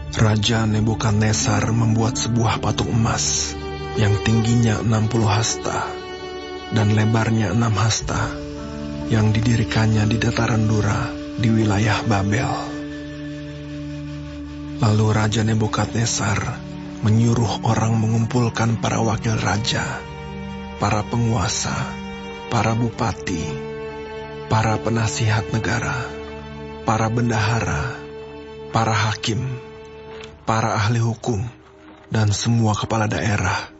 Raja Nebukadnezar membuat sebuah patung emas yang tingginya 60 hasta dan lebarnya 6 hasta, yang didirikannya di dataran Dura di wilayah Babel. Lalu Raja Nebukadnezar menyuruh orang mengumpulkan para wakil raja, para penguasa, para bupati, para penasihat negara, para bendahara, para hakim, para ahli hukum, dan semua kepala daerah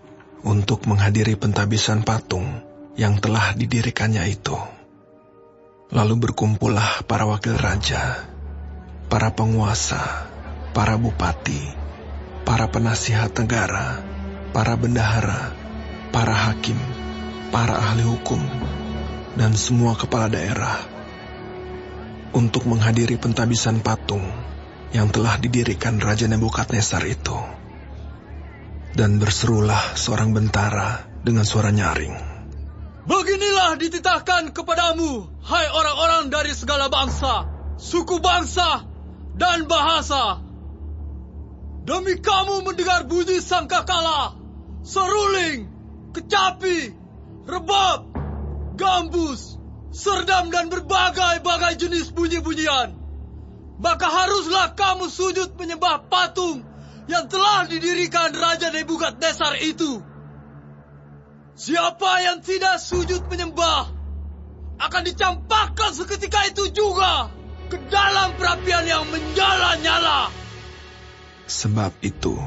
untuk menghadiri pentabisan patung yang telah didirikannya itu. Lalu berkumpullah para wakil raja, para penguasa, para bupati, para penasihat negara, para bendahara, para hakim, para ahli hukum, dan semua kepala daerah untuk menghadiri pentabisan patung yang telah didirikan Raja Nebukadnezar itu. Dan berserulah seorang bentara dengan suara nyaring, "Beginilah dititahkan kepadamu, hai orang-orang dari segala bangsa, suku bangsa, dan bahasa. Demi kamu mendengar bunyi sangkakala, seruling, kecapi, rebab, gambus, serdam, dan berbagai-bagai jenis bunyi-bunyian, maka haruslah kamu sujud menyembah patung yang telah didirikan Raja Nebukadnezar itu. Siapa yang tidak sujud menyembah akan dicampakkan seketika itu juga ke dalam perapian yang menyala-nyala." Sebab itu,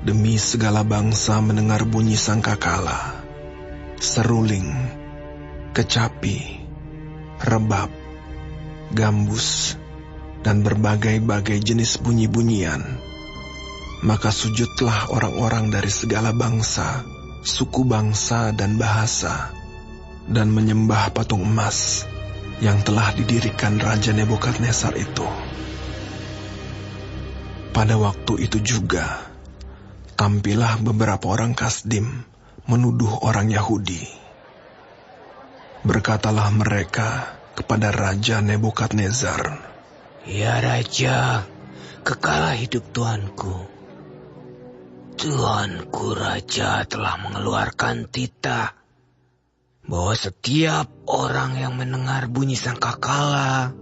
demi segala bangsa mendengar bunyi sangkakala, seruling, kecapi, rebab, gambus, dan berbagai-bagai jenis bunyi-bunyian, maka sujudlah orang-orang dari segala bangsa, suku bangsa, dan bahasa, dan menyembah patung emas yang telah didirikan Raja Nebukadnezar itu. Pada waktu itu juga, tampillah beberapa orang Kasdim menuduh orang Yahudi. Berkatalah mereka kepada Raja Nebukadnezar, "Ya Raja, kekalah hidup Tuanku. Tuanku Raja telah mengeluarkan titah bahwa setiap orang yang mendengar bunyi sangkakala,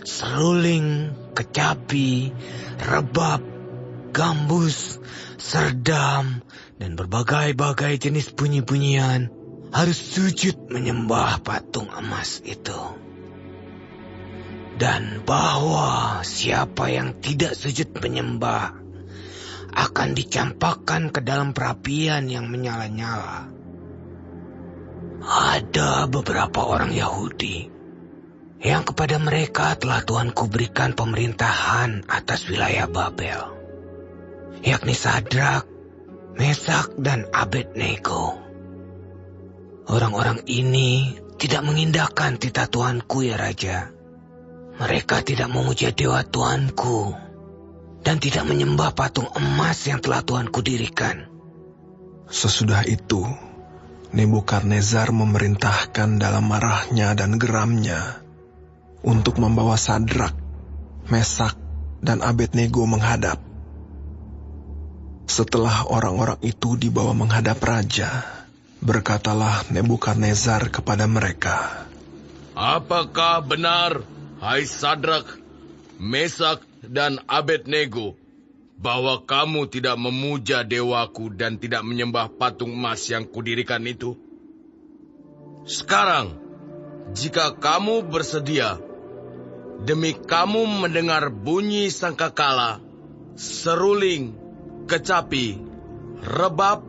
seruling, kecapi, rebab, gambus, serdam, dan berbagai-bagai jenis bunyi-bunyian harus sujud menyembah patung emas itu. Dan bahwa siapa yang tidak sujud menyembah akan dicampakkan ke dalam perapian yang menyala-nyala." Ada beberapa orang Yahudi yang kepada mereka telah Tuanku berikan pemerintahan atas wilayah Babel, yakni Sadrak, Mesak, dan Abednego. Orang-orang ini tidak mengindahkan titah Tuanku, ya Raja. Mereka tidak memuja dewa Tuanku dan tidak menyembah patung emas yang telah Tuanku dirikan. Sesudah itu, Nebukadnezar memerintahkan dalam marahnya dan geramnya untuk membawa Sadrak, Mesak, dan Abednego menghadap. Setelah orang-orang itu dibawa menghadap raja, berkatalah Nebukadnezar kepada mereka, "Apakah benar, hai Sadrak, Mesak, dan Abednego, bahwa kamu tidak memuja dewaku dan tidak menyembah patung emas yang kudirikan itu? Sekarang, jika kamu bersedia, demi kamu mendengar bunyi sangkakala, seruling, kecapi, rebab,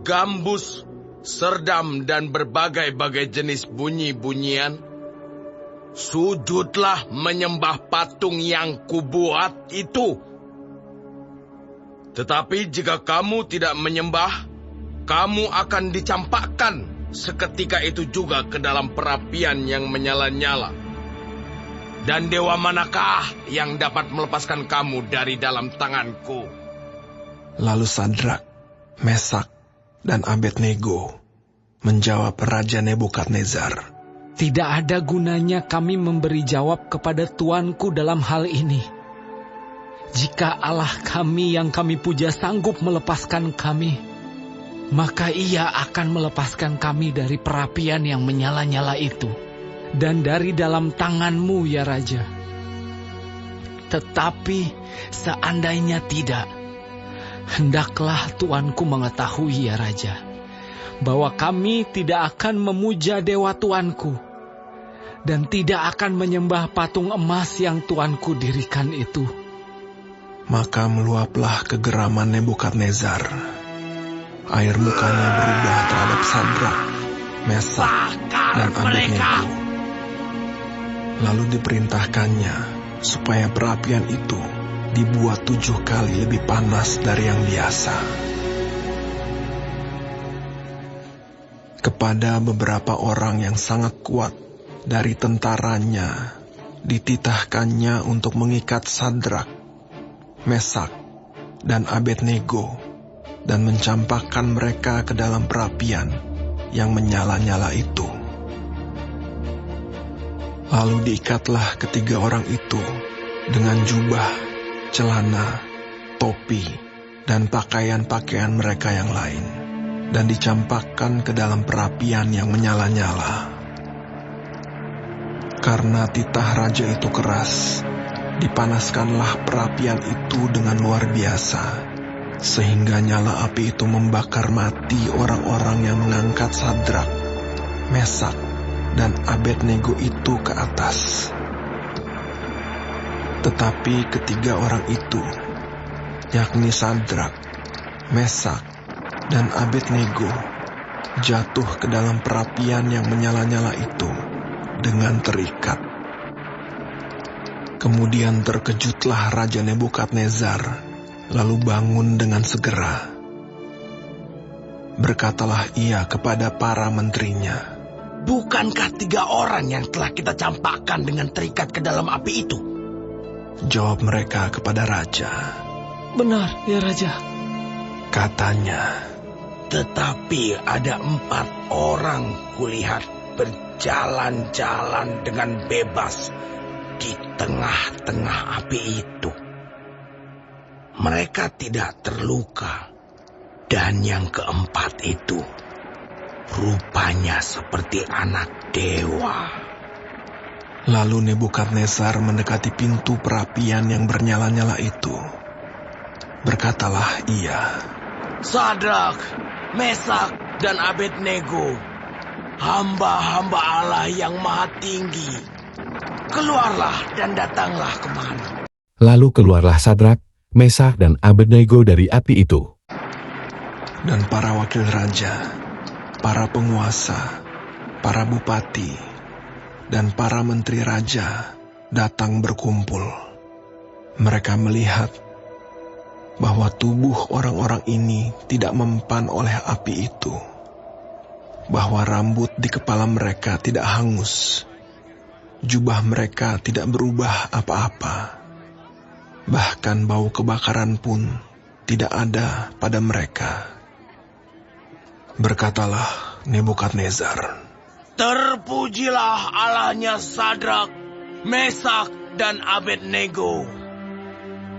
gambus, serdam, dan berbagai-bagai jenis bunyi-bunyian, sujudlah menyembah patung yang kubuat itu. Tetapi jika kamu tidak menyembah, kamu akan dicampakkan seketika itu juga ke dalam perapian yang menyala-nyala. Dan dewa manakah yang dapat melepaskan kamu dari dalam tanganku?" Lalu Sadrak, Mesak, dan Abednego menjawab Raja Nebukadnezar, "Tidak ada gunanya kami memberi jawab kepada Tuanku dalam hal ini. Jika Allah kami yang kami puja sanggup melepaskan kami, maka Ia akan melepaskan kami dari perapian yang menyala-nyala itu, dan dari dalam tangan-Mu, ya Raja. Tetapi seandainya tidak, hendaklah Tuanku mengetahui, ya Raja, bahwa kami tidak akan memuja dewa Tuanku, dan tidak akan menyembah patung emas yang Tuanku dirikan itu. Maka meluaplah kegeraman Nebukadnezar. Air mukanya berubah terhadap Sadrak, Mesak, dan Abednego. Lalu diperintahkannya supaya perapian itu dibuat 7 kali lebih panas dari yang biasa. Kepada beberapa orang yang sangat kuat dari tentaranya, dititahkannya untuk mengikat Sadrak, Mesak, dan Abednego, dan mencampakkan mereka ke dalam perapian yang menyala-nyala itu. Lalu diikatlah ketiga orang itu dengan jubah, celana, topi, dan pakaian-pakaian mereka yang lain, dan dicampakkan ke dalam perapian yang menyala-nyala. Karena titah raja itu keras, dipanaskanlah perapian itu dengan luar biasa, sehingga nyala api itu membakar mati orang-orang yang mengangkat Sadrak, Mesak, dan Abednego itu ke atas. Tetapi ketiga orang itu, yakni Sadrak, Mesak, dan Abednego, jatuh ke dalam perapian yang menyala-nyala itu dengan terikat. Kemudian terkejutlah Raja Nebukadnezar, lalu bangun dengan segera. Berkatalah ia kepada para menterinya, "Bukankah 3 orang yang telah kita campakkan dengan terikat ke dalam api itu?" Jawab mereka kepada raja. "Benar, ya Raja." Katanya, "Tetapi ada 4 orang kulihat berjalan-jalan dengan bebas di tengah-tengah api itu. Mereka tidak terluka, dan yang keempat itu rupanya seperti anak dewa." Lalu Nebukadnezar mendekati pintu perapian yang bernyala-nyala itu. Berkatalah ia, "Sadrak, Mesak, dan Abednego, hamba-hamba Allah yang maha tinggi, keluarlah dan datanglah kemari." Lalu keluarlah Sadrak, Mesak, dan Abednego dari api itu. Dan para wakil raja, para penguasa, para bupati, dan para menteri raja datang berkumpul. Mereka melihat bahwa tubuh orang-orang ini tidak mempan oleh api itu, bahwa rambut di kepala mereka tidak hangus, jubah mereka tidak berubah apa-apa, bahkan bau kebakaran pun tidak ada pada mereka. Berkatalah Nebukadnezar, "Terpujilah Allahnya Sadrak, Mesak, dan Abednego.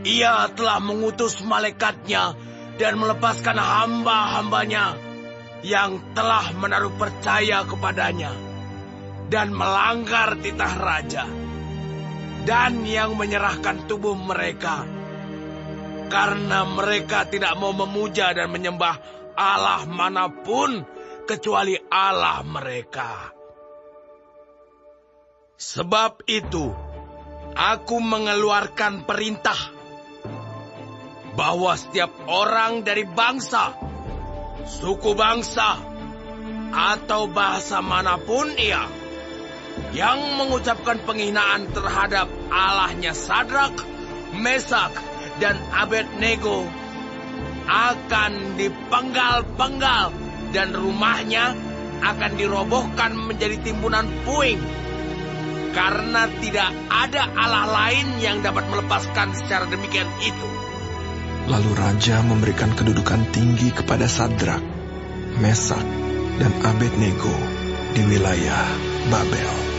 Ia telah mengutus malaikatnya dan melepaskan hamba-hambanya yang telah menaruh percaya kepadanya dan melanggar titah raja, dan yang menyerahkan tubuh mereka, karena mereka tidak mau memuja dan menyembah Allah manapun kecuali Allah mereka. Sebab itu, aku mengeluarkan perintah bahwa setiap orang dari bangsa, suku bangsa, atau bahasa manapun ia yang mengucapkan penghinaan terhadap Allahnya Sadrak, Mesak, dan Abednego akan dipenggal-penggal dan rumahnya akan dirobohkan menjadi timbunan puing, karena tidak ada Allah lain yang dapat melepaskan secara demikian itu." Lalu raja memberikan kedudukan tinggi kepada Sadrak, Mesak, dan Abednego di wilayah Babel.